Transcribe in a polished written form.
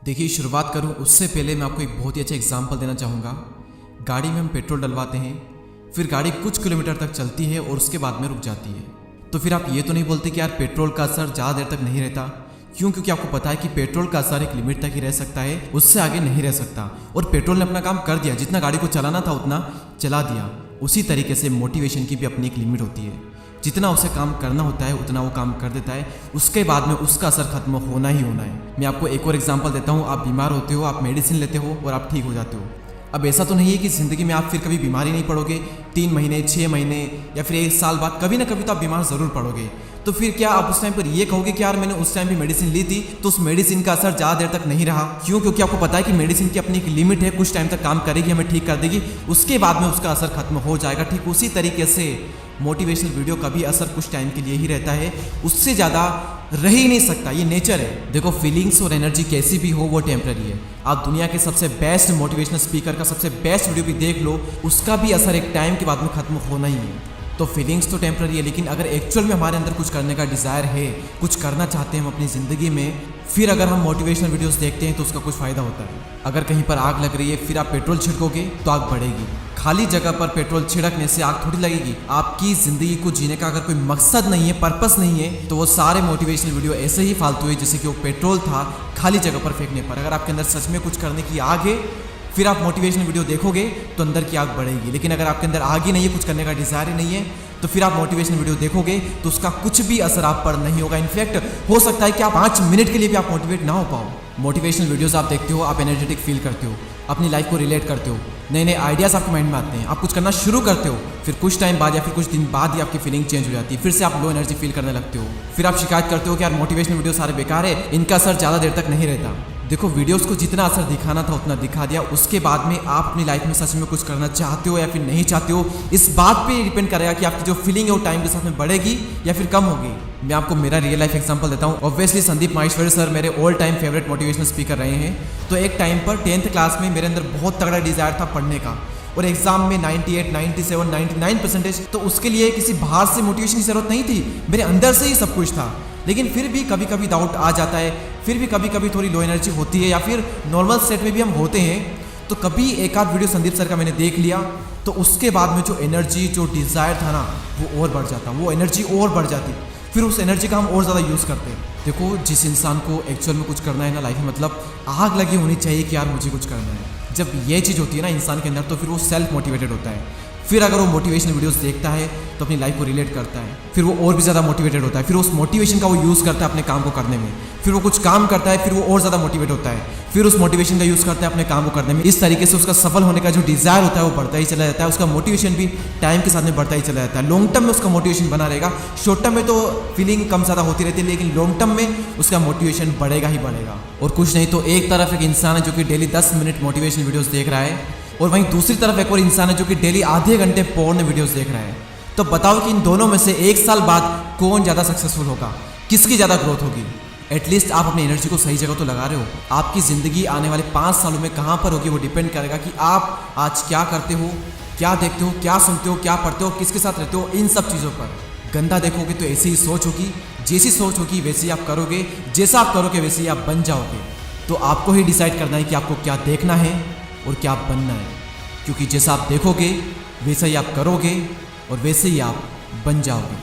देखिए, शुरुआत करूं उससे पहले मैं आपको एक बहुत ही अच्छा एग्जांपल देना चाहूँगा। गाड़ी में हम पेट्रोल डलवाते हैं, फिर गाड़ी कुछ किलोमीटर तक चलती है और उसके बाद में रुक जाती है। तो फिर आप ये तो नहीं बोलते कि यार पेट्रोल का असर ज़्यादा देर तक नहीं रहता। क्यों? क्योंकि आपको पता है कि पेट्रोल का असर एक लिमिट तक ही रह सकता है, उससे आगे नहीं रह सकता। और पेट्रोल ने अपना काम कर दिया, जितना गाड़ी को चलाना था उतना चला दिया। उसी तरीके से मोटिवेशन की भी अपनी एक लिमिट होती है। जितना उसे काम करना होता है उतना वो काम कर देता है, उसके बाद में उसका असर खत्म होना ही होना है। मैं आपको एक और एग्जांपल देता हूँ। आप बीमार होते हो, आप मेडिसिन लेते हो और आप ठीक हो जाते हो। अब ऐसा तो नहीं है कि ज़िंदगी में आप फिर कभी बीमारी नहीं पड़ोगे। 3 महीने, 6 महीने या फिर 1 साल बाद कभी ना कभी तो आप बीमार ज़रूर पड़ोगे। तो फिर क्या आप उस टाइम पर ये कहोगे कि यार मैंने उस टाइम भी मेडिसिन ली थी तो उस मेडिसिन का असर ज़्यादा देर तक नहीं रहा? क्यों? क्योंकि आपको पता है कि मेडिसिन की अपनी एक लिमिट है, कुछ टाइम तक काम करेगी, हमें ठीक कर देगी, उसके बाद में उसका असर खत्म हो जाएगा। ठीक उसी तरीके से मोटिवेशनल वीडियो का भी असर कुछ टाइम के लिए ही रहता है, उससे ज़्यादा रह ही नहीं सकता। ये नेचर है। देखो, फीलिंग्स और एनर्जी कैसी भी हो वो टेम्पररी है। आप दुनिया के सबसे बेस्ट मोटिवेशनल स्पीकर का सबसे बेस्ट वीडियो भी देख लो, उसका भी असर एक टाइम के बाद में खत्म होना ही है। तो फीलिंग्स तो टेम्पररी है, लेकिन अगर एक्चुअल में हमारे अंदर कुछ करने का डिज़ायर है, कुछ करना चाहते हैं हम अपनी ज़िंदगी में, फिर अगर हम मोटिवेशनल वीडियोस देखते हैं तो उसका कुछ फ़ायदा होता है। अगर कहीं पर आग लग रही है, फिर आप पेट्रोल छिड़कोगे तो आग बढ़ेगी। खाली जगह पर पेट्रोल छिड़कने से आग थोड़ी लगेगी। आपकी ज़िंदगी को जीने का अगर कोई मकसद नहीं है, पर्पस नहीं है, तो वो सारे मोटिवेशनल वीडियो ऐसे ही फालतू है जैसे कि वो पेट्रोल था खाली जगह पर फेंकने पर। अगर आपके अंदर सच में कुछ करने की आग है, फिर आप मोटिवेशनल वीडियो देखोगे तो अंदर की आग बढ़ेगी। लेकिन अगर आपके अंदर आग ही नहीं है, कुछ करने का डिज़ायर ही नहीं है, तो फिर आप मोटिवेशनल वीडियो देखोगे तो उसका कुछ भी असर आप पर नहीं होगा। इनफैक्ट हो सकता है कि आप 5 मिनट के लिए भी आप मोटिवेट ना हो पाओ। मोटिवेशनल वीडियोस आप देखते हो, आप एनर्जेटिक फील करते हो, अपनी लाइफ को रिलेट करते हो, नए नए आइडियाज़ आपके माइंड में आते हैं, आप कुछ करना शुरू करते हो, फिर कुछ टाइम बाद या फिर कुछ दिन बाद ही आपकी फीलिंग चेंज हो जाती है, फिर से आप लो एनर्जी फील करने लगते हो, फिर आप शिकायत करते हो कि यार मोटिवेशनल वीडियो सारे बेकार है, इनका असर ज़्यादा देर तक नहीं रहता। देखो, वीडियोस को जितना असर दिखाना था उतना दिखा दिया। उसके बाद में आप अपनी लाइफ में सच में कुछ करना चाहते हो या फिर नहीं चाहते हो, इस बात पे डिपेंड करेगा कि आपकी जो फीलिंग है वो टाइम के साथ में बढ़ेगी या फिर कम होगी। मैं आपको मेरा रियल लाइफ एग्जांपल देता हूँ। ऑब्वियसली संदीप माहेश्वरी सर मेरे all time favourite motivational speaker रहे हैं। तो एक टाइम पर 10th क्लास में मेरे अंदर बहुत तगड़ा डिज़ायर था पढ़ने का, और एग्जाम में 98, 97, 99%। तो उसके लिए किसी बाहर से मोटिवेशन की जरूरत नहीं थी, मेरे अंदर से ही सब कुछ था। लेकिन फिर भी कभी कभी डाउट आ जाता है, फिर भी कभी कभी थोड़ी लो एनर्जी होती है, या फिर नॉर्मल सेट में भी हम होते हैं। तो कभी एक आध वीडियो संदीप सर का मैंने देख लिया तो उसके बाद में जो एनर्जी, जो डिज़ायर था ना, वो और बढ़ जाता, वो एनर्जी और बढ़ जाती। फिर उस एनर्जी का हम और ज़्यादा यूज़ करते हैं। देखो, जिस इंसान को एक्चुअल में कुछ करना है ना लाइफ में, मतलब आग लगी होनी चाहिए कि यार मुझे कुछ करना है। जब ये चीज़ होती है ना इंसान के अंदर, तो फिर वो सेल्फ मोटिवेटेड होता है। फिर अगर वो मोटिवेशनल वीडियोस देखता है तो अपनी लाइफ को रिलेट करता है, फिर वो और भी ज़्यादा मोटिवेटेड होता है, फिर उस मोटिवेशन का वो यूज़ करता है अपने काम को करने में, फिर वो कुछ काम करता है, फिर वो और ज़्यादा मोटिवेट होता है, फिर उस मोटिवेशन का यूज़ करता है अपने काम को करने में। इस तरीके से उसका सफल होने का जो डिज़ायर होता है वो बढ़ता ही चला जाता है, उसका मोटिवेशन भी टाइम के साथ में बढ़ता ही चला जाता है। लॉन्ग टर्म में उसका मोटिवेशन बना रहेगा। शॉर्ट टर्म में तो फीलिंग कम ज़्यादा होती रहती है, लेकिन लॉन्ग टर्म में उसका मोटिवेशन बढ़ेगा ही बढ़ेगा। और कुछ नहीं तो एक तरफ एक इंसान है जो कि डेली 10 मिनट मोटिवेशनल वीडियोज़ देख रहा है, और वहीं दूसरी तरफ एक और इंसान है जो कि डेली आधे घंटे पोर्न वीडियोस देख रहा है। तो बताओ कि इन दोनों में से 1 साल बाद कौन ज़्यादा सक्सेसफुल होगा, किसकी ज़्यादा ग्रोथ होगी? एटलीस्ट आप अपनी एनर्जी को सही जगह तो लगा रहे हो। आपकी ज़िंदगी आने वाले 5 सालों में कहाँ पर होगी वो डिपेंड करेगा कि आप आज क्या करते हो, क्या देखते हो, क्या सुनते हो, क्या पढ़ते हो, किसके साथ रहते हो, इन सब चीज़ों पर। गंदा देखोगे तो ऐसी ही सोच होगी, जैसी सोच होगी वैसे ही आप करोगे, जैसा आप करोगे वैसे ही आप बन जाओगे। तो आपको ही डिसाइड करना है कि आपको क्या देखना है और क्या बनना है, क्योंकि जैसा आप देखोगे वैसा ही आप करोगे और वैसे ही आप बन जाओगे।